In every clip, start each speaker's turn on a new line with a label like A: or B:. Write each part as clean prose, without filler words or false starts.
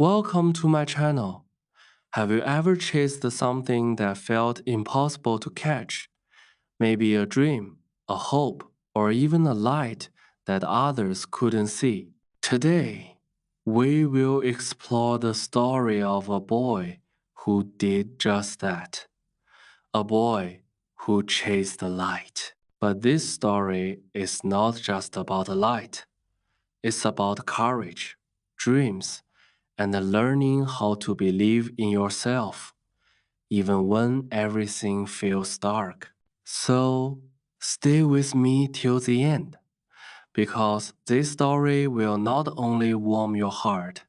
A: Welcome to my channel. Have you ever chased something that felt impossible to catch? Maybe a dream, a hope, or even a light that others couldn't see. Today, we will explore the story of a boy who did just that. A boy who chased the light. But this story is not just about a light. It's about courage, dreams, and learning how to believe in yourself, even when everything feels dark. So, stay with me till the end, because this story will not only warm your heart,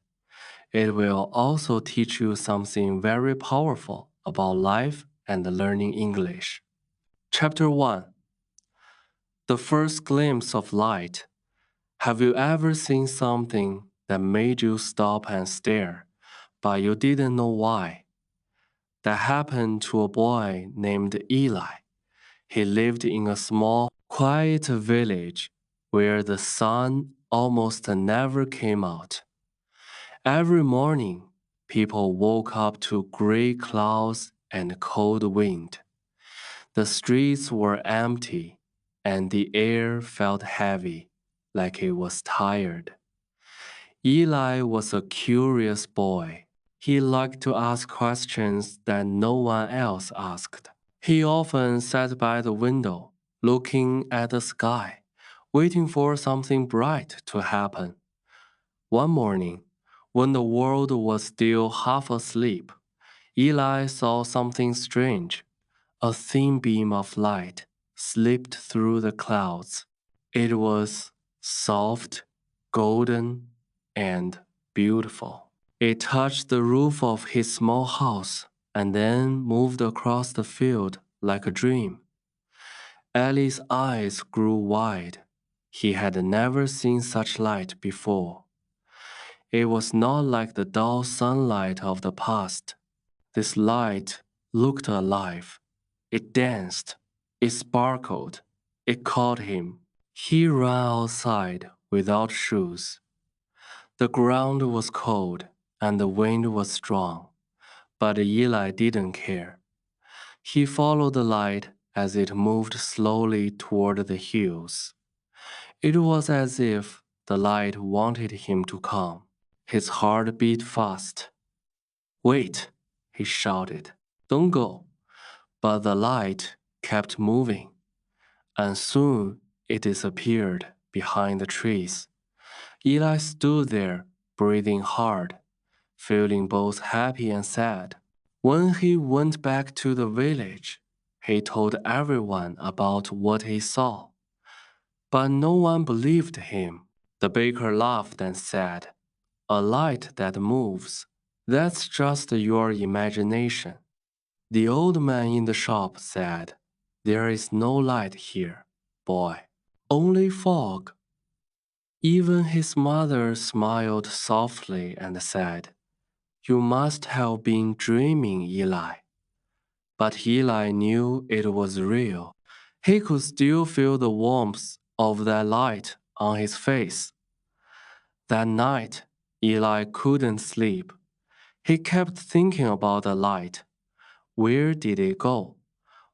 A: it will also teach you something very powerful about life and learning English. Chapter 1. The First Glimpse of Light. Have you ever seen something that made you stop and stare, but you didn't know why? That happened to a boy named Eli. He lived in a small, quiet village where the sun almost never came out. Every morning, people woke up to gray clouds and cold wind. The streets were empty, and the air felt heavy, like it was tired. Eli was a curious boy. He liked to ask questions that no one else asked. He often sat by the window, looking at the sky, waiting for something bright to happen. One morning, when the world was still half asleep, Eli saw something strange. A thin beam of light slipped through the clouds. It was soft, golden, and beautiful. It touched the roof of his small house and then moved across the field like a dream. Ellie's eyes grew wide. He had never seen such light before. It was not like the dull sunlight of the past. This light looked alive. It danced. It sparkled. It caught him. He ran outside without shoes. The ground was cold and the wind was strong, but Eli didn't care. He followed the light as it moved slowly toward the hills. It was as if the light wanted him to come. His heart beat fast. "Wait," he shouted. "Don't go." But the light kept moving, and soon it disappeared behind the trees. Eli stood there, breathing hard, feeling both happy and sad. When he went back to the village, he told everyone about what he saw. But no one believed him. The baker laughed and said, "A light that moves. That's just your imagination." The old man in the shop said, "There is no light here, boy. Only fog." Even his mother smiled softly and said, "You must have been dreaming, Eli." But Eli knew it was real. He could still feel the warmth of that light on his face. That night, Eli couldn't sleep. He kept thinking about the light. Where did it go?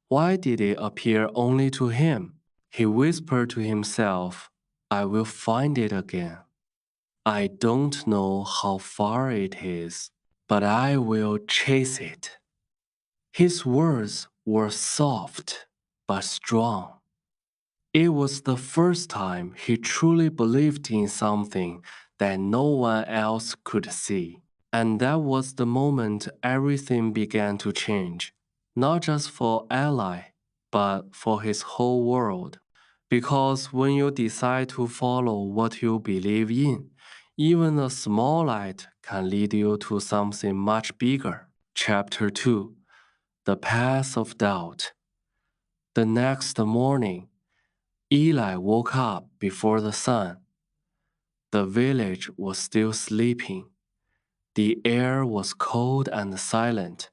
A: Why did it appear only to him? He whispered to himself, "I will find it again. I don't know how far it is, but I will chase it." His words were soft but strong. It was the first time he truly believed in something that no one else could see. And that was the moment everything began to change, not just for Ally, but for his whole world. Because when you decide to follow what you believe in, even a small light can lead you to something much bigger. Chapter 2. The Path of Doubt. The next morning, Eli woke up before the sun. The village was still sleeping. The air was cold and silent,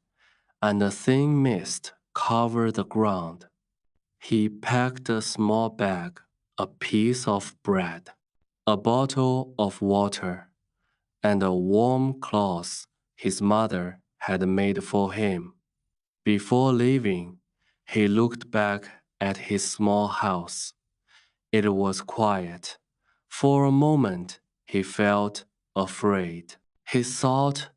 A: and a thin mist covered the ground. He packed a small bag, a piece of bread, a bottle of water, and a warm cloth his mother had made for him. Before leaving, he looked back at his small house. It was quiet. For a moment, he felt afraid. He thought,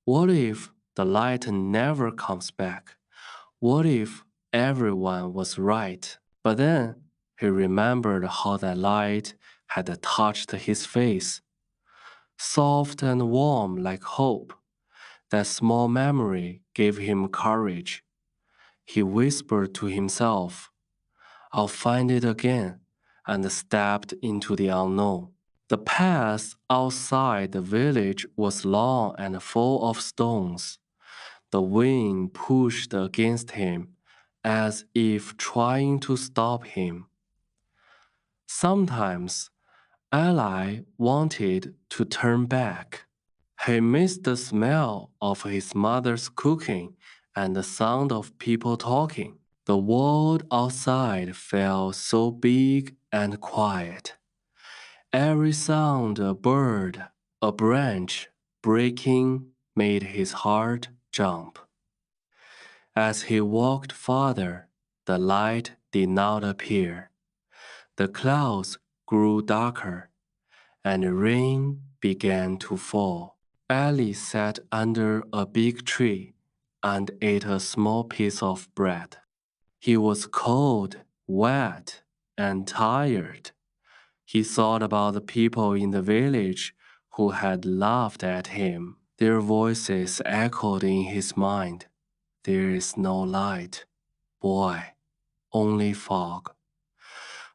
A: what if the light never comes back? What if everyone was right? But then he remembered how that light had touched his face, soft and warm like hope. That small memory gave him courage. He whispered to himself, I'll find it again, and stepped into the unknown. The path outside the village was long and full of stones. The wind pushed against him as if trying to stop him. Sometimes Eli wanted to turn back. He missed the smell of his mother's cooking and the sound of people talking. The world outside felt so big and quiet. Every sound a bird, a branch breaking made his heart jump. As he walked farther, the light did not appear. The clouds grew darker, and rain began to fall. Ali sat under a big tree and ate a small piece of bread. He was cold, wet, and tired. He thought about the people in the village who had laughed at him. Their voices echoed in his mind. There is no light, boy, only fog.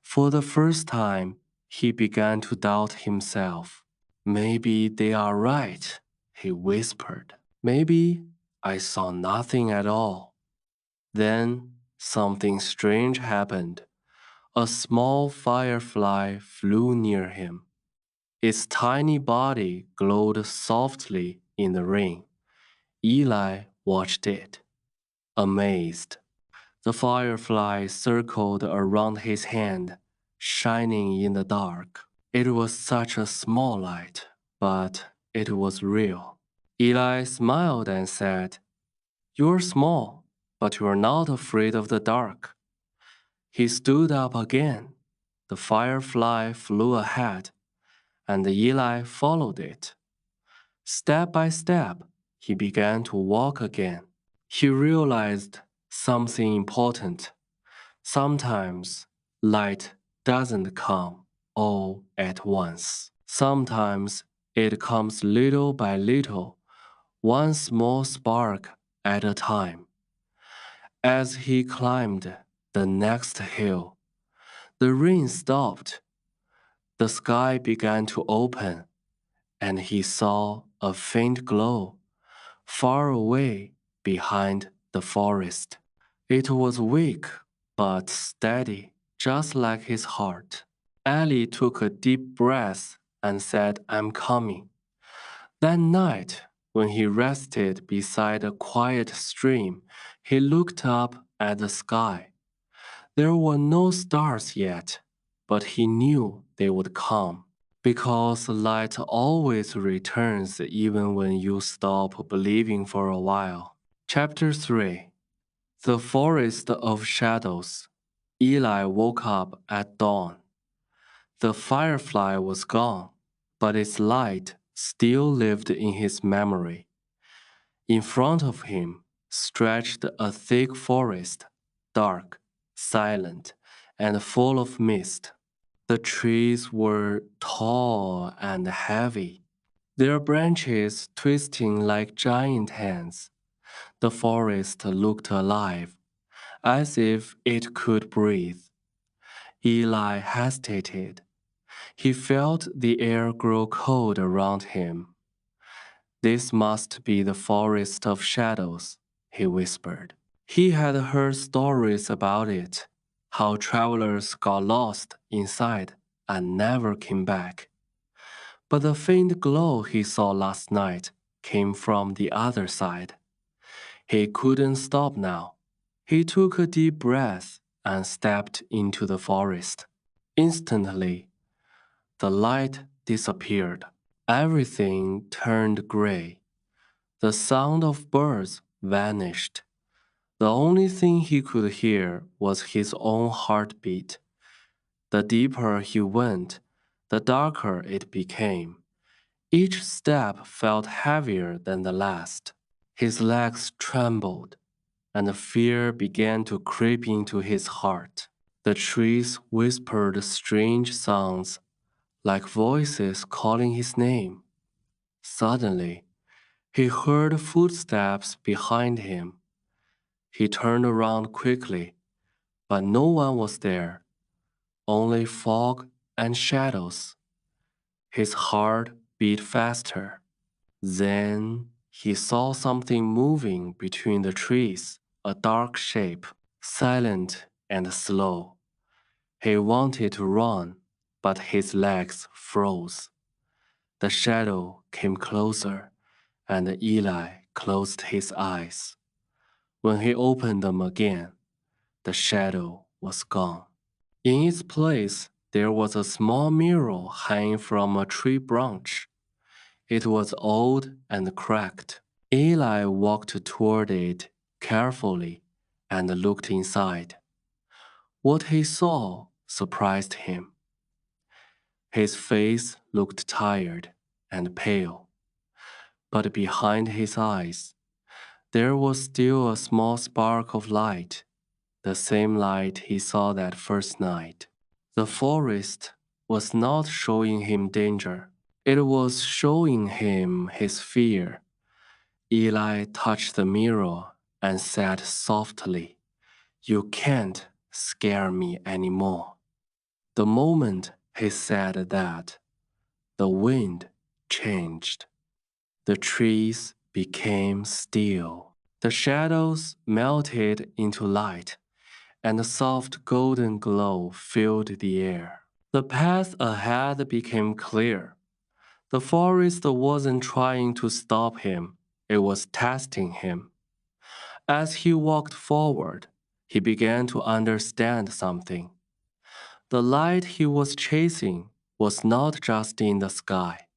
A: For the first time, he began to doubt himself. Maybe they are right, he whispered. Maybe I saw nothing at all. Then something strange happened. A small firefly flew near him. Its tiny body glowed softly in the rain. Eli watched it, amazed. The firefly circled around his hand, shining in the dark. It was such a small light, but it was real. Eli smiled and said, You're small, but you're not afraid of the dark. He stood up again. The firefly flew ahead, and Eli followed it. Step by step, he began to walk again. He realized something important. Sometimes light doesn't come all at once. Sometimes it comes little by little, one small spark at a time. As he climbed the next hill, the rain stopped. The sky began to open, and he saw a faint glow far away behind the forest. It was weak but steady, just like his heart. Ali took a deep breath and said, I'm coming. That night, when he rested beside a quiet stream, he looked up at the sky. There were no stars yet, but he knew they would come, because light always returns even when you stop believing for a while. Chapter 3. The Forest of Shadows. Eli woke up at dawn. The firefly was gone, but its light still lived in his memory. In front of him stretched a thick forest, dark, silent, and full of mist. The trees were tall and heavy, their branches twisting like giant hands. The forest looked alive, as if it could breathe. Eli hesitated. He felt the air grow cold around him. This must be the forest of shadows, he whispered. He had heard stories about it, how travelers got lost inside and never came back. But the faint glow he saw last night came from the other side. He couldn't stop now. He took a deep breath and stepped into the forest. Instantly, the light disappeared. Everything turned gray. The sound of birds vanished. The only thing he could hear was his own heartbeat. The deeper he went, the darker it became. Each step felt heavier than the last. His legs trembled, and fear began to creep into his heart. The trees whispered strange sounds, like voices calling his name. Suddenly, he heard footsteps behind him. He turned around quickly, but no one was there, only fog and shadows. His heart beat faster. Then he saw something moving between the trees, a dark shape, silent and slow. He wanted to run, but his legs froze. The shadow came closer, and Eli closed his eyes. When he opened them again, the shadow was gone. In its place, there was a small mirror hanging from a tree branch. It was old and cracked. Eli walked toward it carefully and looked inside. What he saw surprised him. His face looked tired and pale, but behind his eyes, there was still a small spark of light, the same light he saw that first night. The forest was not showing him danger, it was showing him his fear. Eli touched the mirror and said softly, "You can't scare me anymore." The moment he said that, the wind changed. The trees became still. The shadows melted into light, and a soft golden glow filled the air. The path ahead became clear. The forest wasn't trying to stop him, it was testing him. As he walked forward, he began to understand something. The light he was chasing was not just in the sky.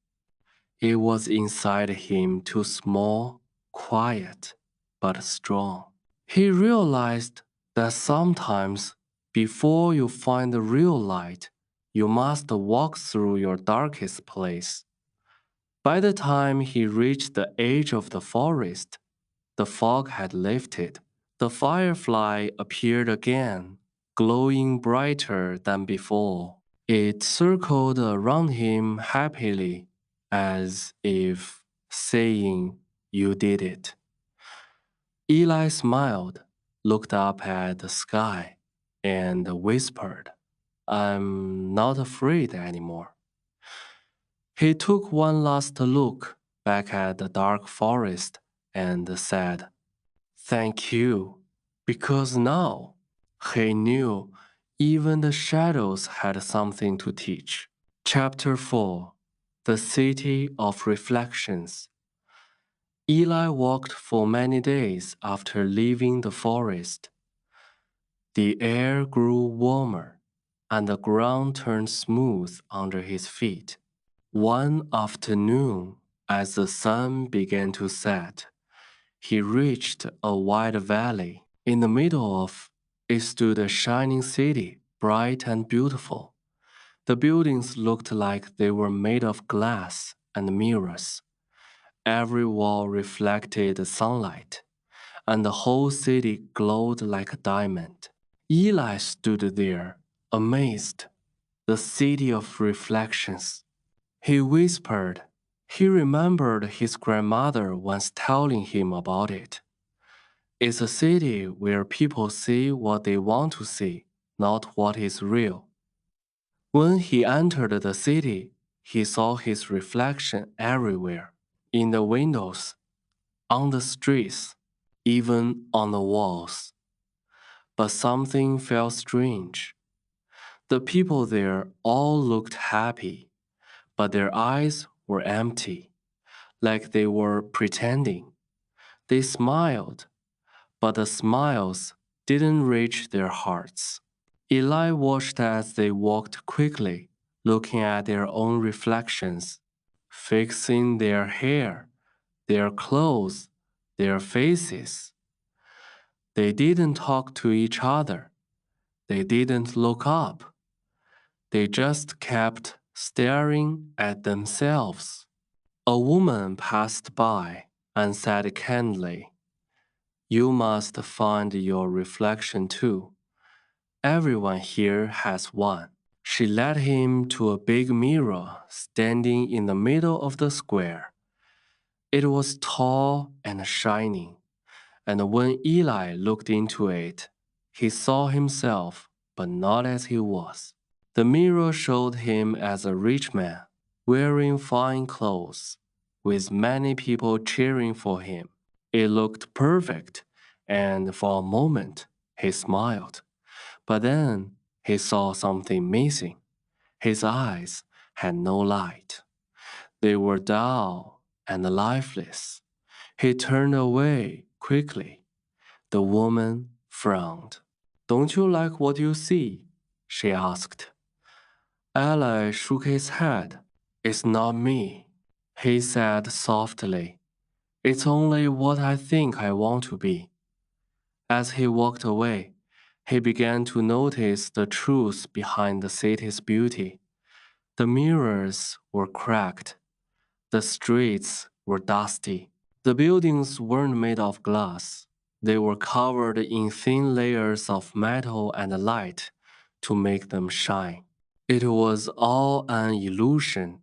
A: It was inside him, too small, quiet, but strong. He realized that sometimes, before you find the real light, you must walk through your darkest place. By the time he reached the edge of the forest, the fog had lifted. The firefly appeared again, glowing brighter than before. It circled around him happily, as if saying, "You did it." Eli smiled, looked up at the sky, and whispered, "I'm not afraid anymore." He took one last look back at the dark forest and said, "Thank you," because now he knew even the shadows had something to teach. Chapter 4: The City of Reflections. Eli walked for many days after leaving the forest. The air grew warmer, and the ground turned smooth under his feet. One afternoon, as the sun began to set, he reached a wide valley. In the middle of it stood a shining city, bright and beautiful. The buildings looked like they were made of glass and mirrors. Every wall reflected sunlight, and the whole city glowed like a diamond. Eli stood there, amazed. The city of reflections. He whispered. He remembered his grandmother once telling him about it. It's a city where people see what they want to see, not what is real. When he entered the city, he saw his reflection everywhere, in the windows, on the streets, even on the walls. But something felt strange. The people there all looked happy, but their eyes were empty, like they were pretending. They smiled, but the smiles didn't reach their hearts. Eli watched as they walked quickly, looking at their own reflections. fixing their hair, their clothes, their faces. They didn't talk to each other. They didn't look up. They just kept staring at themselves. A woman passed by and said kindly, "You must find your reflection too. Everyone here has one." She led him to a big mirror standing in the middle of the square. It was tall and shining, and when Eli looked into it, he saw himself, but not as he was. The mirror showed him as a rich man, wearing fine clothes, with many people cheering for him. It looked perfect, and for a moment he smiled. But then he saw something missing. His eyes had no light. They were dull and lifeless. He turned away quickly. The woman frowned. "Don't you like what you see?" she asked. Eli shook his head. "It's not me," he said softly. "It's only what I think I want to be." As he walked away, he began to notice the truth behind the city's beauty. The mirrors were cracked. The streets were dusty. The buildings weren't made of glass. They were covered in thin layers of metal and light to make them shine. It was all an illusion.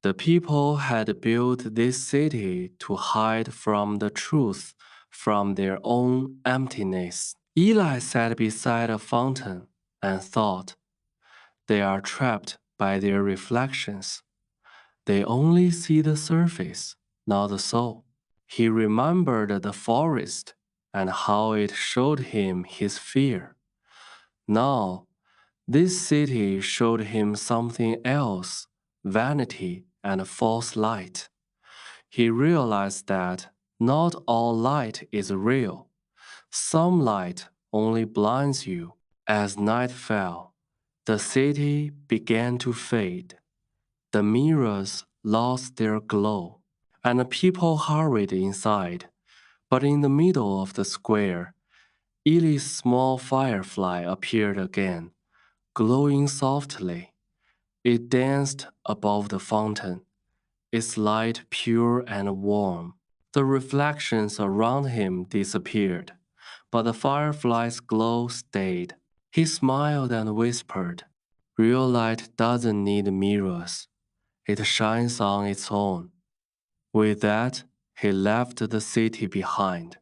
A: The people had built this city to hide from the truth, from their own emptiness. Eli sat beside a fountain and thought, they are trapped by their reflections. They only see the surface, not the soul. He remembered the forest and how it showed him his fear. Now, this city showed him something else, vanity and false light. He realized that not all light is real. Some light only blinds you. As night fell, the city began to fade. The mirrors lost their glow, and the people hurried inside. But in the middle of the square, Eli's small firefly appeared again, glowing softly. It danced above the fountain, its light pure and warm. The reflections around him disappeared, but the firefly's glow stayed. He smiled and whispered, "Real light doesn't need mirrors. It shines on its own." With that, he left the city behind.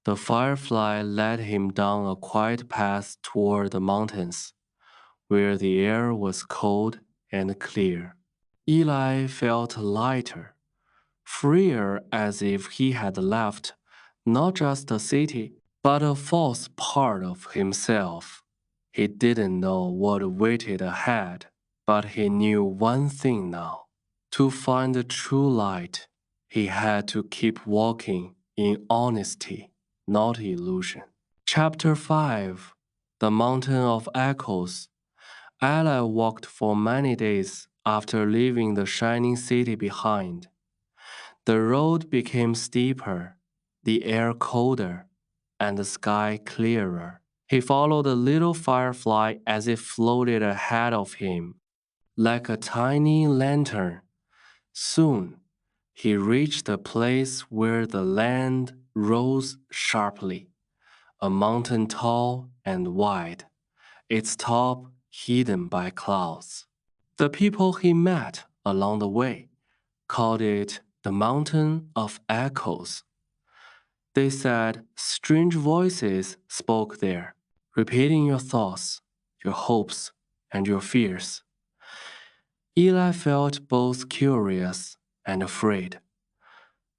A: The firefly led him down a quiet path toward the mountains, where the air was cold and clear. Eli felt lighter, freer, as if he had left not just the city, but a false part of himself. He didn't know what waited ahead, but he knew one thing now. To find the true light, he had to keep walking in honesty, not illusion. Chapter 5: The Mountain of Echoes. Ella walked for many days after leaving the shining city behind. The road became steeper, the air colder, and the sky clearer. He followed the little firefly as it floated ahead of him, like a tiny lantern. Soon, he reached a place where the land rose sharply, a mountain tall and wide, its top hidden by clouds. The people he met along the way called it the Mountain of Echoes. They said strange voices spoke there, repeating your thoughts, your hopes, and your fears. Eli felt both curious and afraid.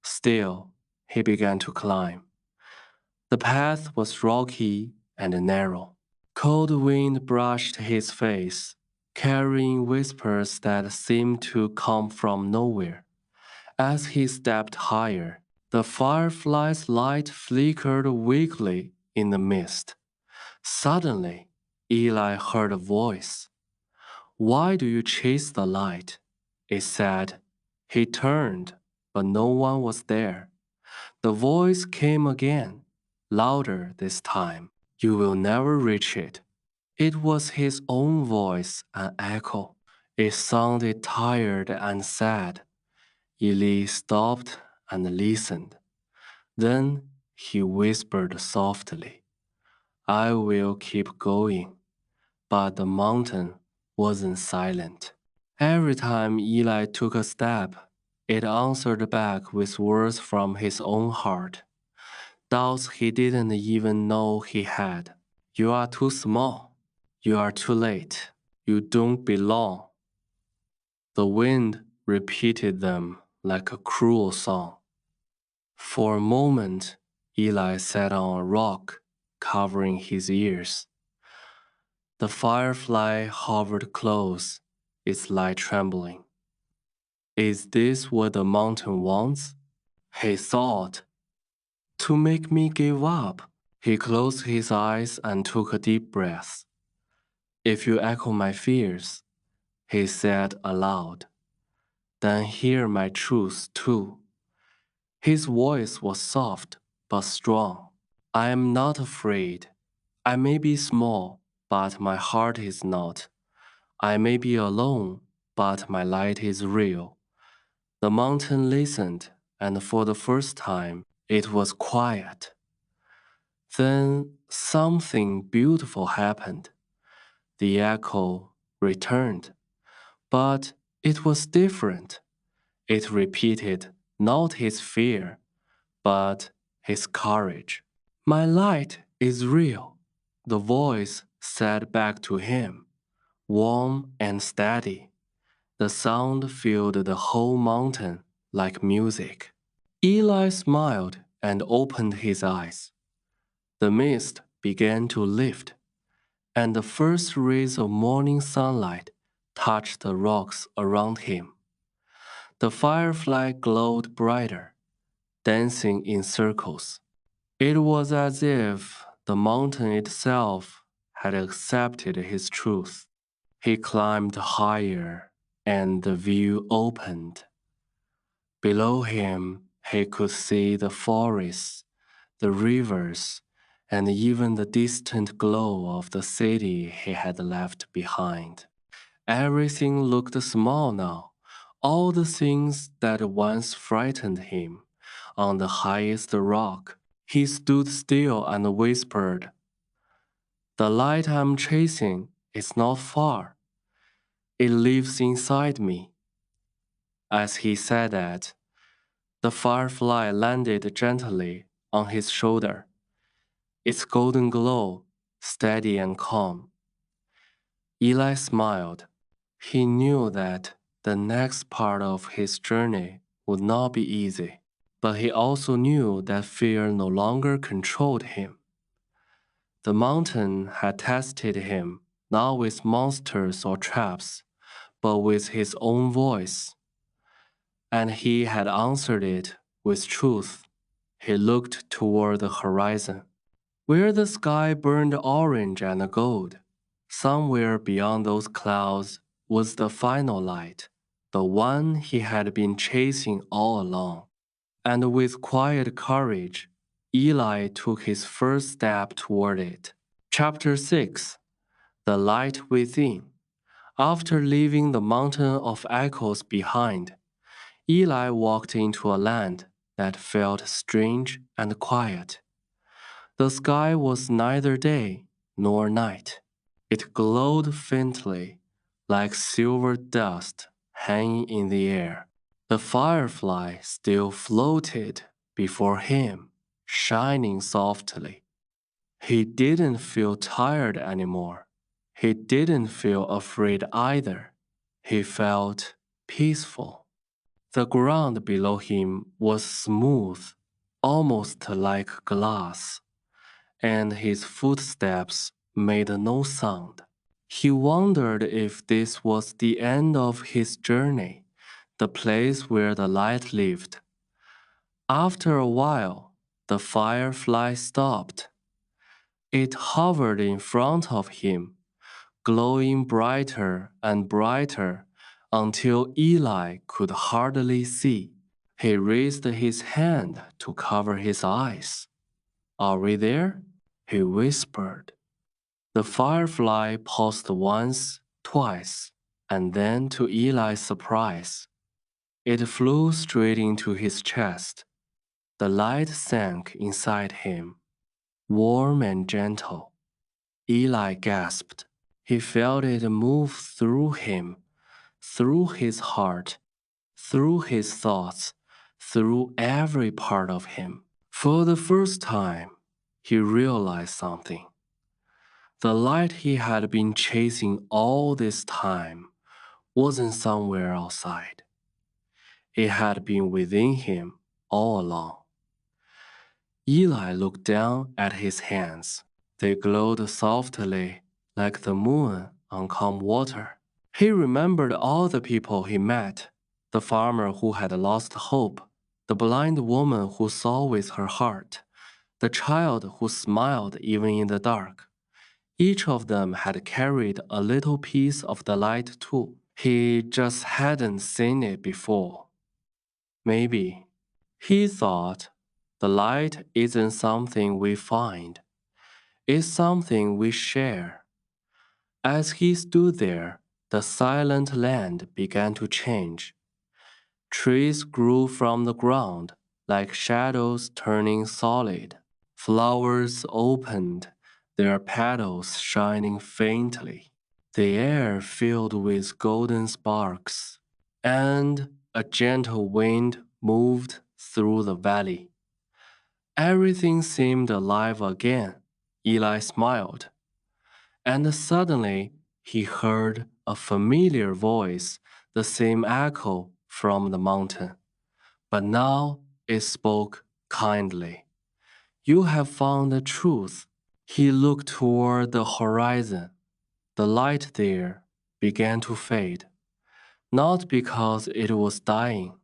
A: Still, he began to climb. The path was rocky and narrow. Cold wind brushed his face, carrying whispers that seemed to come from nowhere. As he stepped higher, the firefly's light flickered weakly in the mist. Suddenly, Eli heard a voice. "Why do you chase the light? it said. He turned, but no one was there. The voice came again, louder this time. You will never reach it. It was his own voice, an echo. It sounded tired and sad. Eli stopped and listened. Then he whispered softly, I will keep going. But the mountain wasn't silent. Every time Eli took a step, it answered back with words from his own heart. Doubts he didn't even know he had. You are too small. You are too late. You don't belong. The wind repeated them like a cruel song. For a moment, Eli sat on a rock, covering his ears. The firefly hovered close, its light trembling. Is this what the mountain wants? He thought. To make me give up. He closed his eyes and took a deep breath. If you echo my fears, he said aloud, then hear my truth too. His voice was soft but strong. I am not afraid. I may be small, but my heart is not. I may be alone, but my light is real. The mountain listened, and for the first time, it was quiet. Then something beautiful happened. The echo returned, but it was different. It repeated not his fear, but his courage. My light is real, the voice said back to him, warm and steady. The sound filled the whole mountain like music. Eli smiled and opened his eyes. The mist began to lift, and the first rays of morning sunlight touched the rocks around him. The firefly glowed brighter, dancing in circles. It was as if the mountain itself had accepted his truth. He climbed higher, and the view opened. Below him, he could see the forests, the rivers, and even the distant glow of the city he had left behind. Everything looked small now, all the things that once frightened him. On the highest rock, he stood still and whispered, The light I'm chasing is not far. It lives inside me. As he said that, the firefly landed gently on his shoulder, its golden glow steady and calm. Eli smiled. He knew that the next part of his journey would not be easy, but he also knew that fear no longer controlled him. The mountain had tested him not with monsters or traps, but with his own voice. And he had answered it with truth. He looked toward the horizon, where the sky burned orange and gold. Somewhere beyond those clouds was the final light, the one he had been chasing all along. And with quiet courage, Eli took his first step toward it. Chapter 6. The Light Within. After leaving the mountain of echoes behind, Eli walked into a land that felt strange and quiet. The sky was neither day nor night. It glowed faintly, like silver dust hanging in the air. The firefly still floated before him, shining softly. He didn't feel tired anymore. He didn't feel afraid either. He felt peaceful. The ground below him was smooth, almost like glass, and his footsteps made no sound. He wondered if this was the end of his journey, the place where the light lived. After a while, the firefly stopped. It hovered in front of him, glowing brighter and brighter until Eli could hardly see. He raised his hand to cover his eyes. "Are we there?" he whispered. The firefly paused once, twice, and then, to Eli's surprise, it flew straight into his chest. The light sank inside him, warm and gentle. Eli gasped. He felt it move through him, through his heart, through his thoughts, through every part of him. For the first time, he realized something. The light he had been chasing all this time wasn't somewhere outside. It had been within him all along. Eli looked down at his hands. They glowed softly like the moon on calm water. He remembered all the people he met, the farmer who had lost hope, the blind woman who saw with her heart, the child who smiled even in the dark. Each of them had carried a little piece of the light too. He just hadn't seen it before. Maybe, he thought, the light isn't something we find. It's something we share. As he stood there, the silent land began to change. Trees grew from the ground, like shadows turning solid. Flowers opened, their petals shining faintly. The air filled with golden sparks, and a gentle wind moved through the valley. Everything seemed alive again. Eli smiled, and suddenly he heard a familiar voice, the same echo from the mountain. But now it spoke kindly. "You have found the truth." He looked toward the horizon. The light there began to fade, not because it was dying,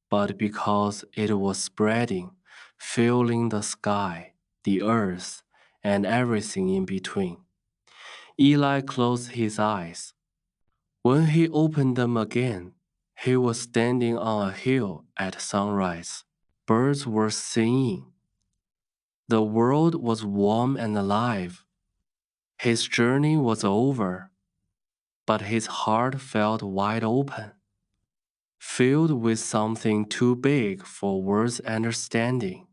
A: but because it was spreading, filling the sky, the earth, and everything in between. Eli closed his eyes. When he opened them again, he was standing on a hill at sunrise. Birds were singing. The world was warm and alive. His journey was over, but his heart felt wide open, filled with something too big for words' understanding.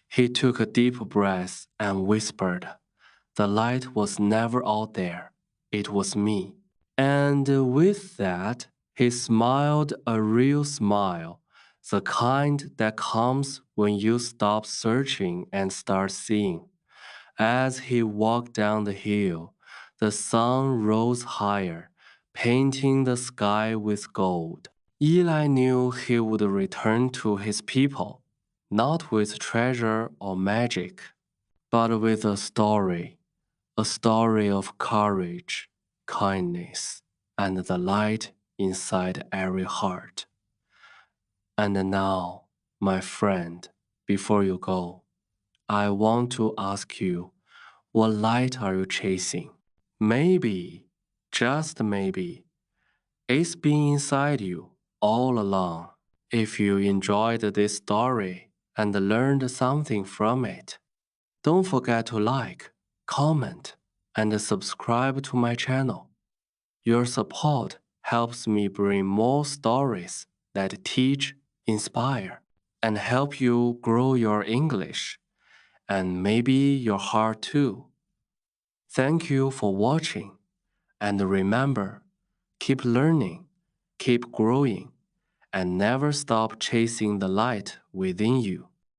A: He took a deep breath and whispered, "The light was never out there. It was me." And with that, he smiled a real smile, the kind that comes when you stop searching and start seeing. As he walked down the hill, the sun rose higher, painting the sky with gold. Eli knew he would return to his people, not with treasure or magic, but with a story of courage, kindness, and the light inside every heart. And now, my friend, before you go, I want to ask you, what light are you chasing? Maybe, just maybe, it's been inside you all along. If you enjoyed this story and learned something from it, don't forget to like, comment, and subscribe to my channel. Your support helps me bring more stories that teach, inspire, and help you grow your English, and maybe your heart too. Thank you for watching, and remember, keep learning, keep growing, and never stop chasing the light within you.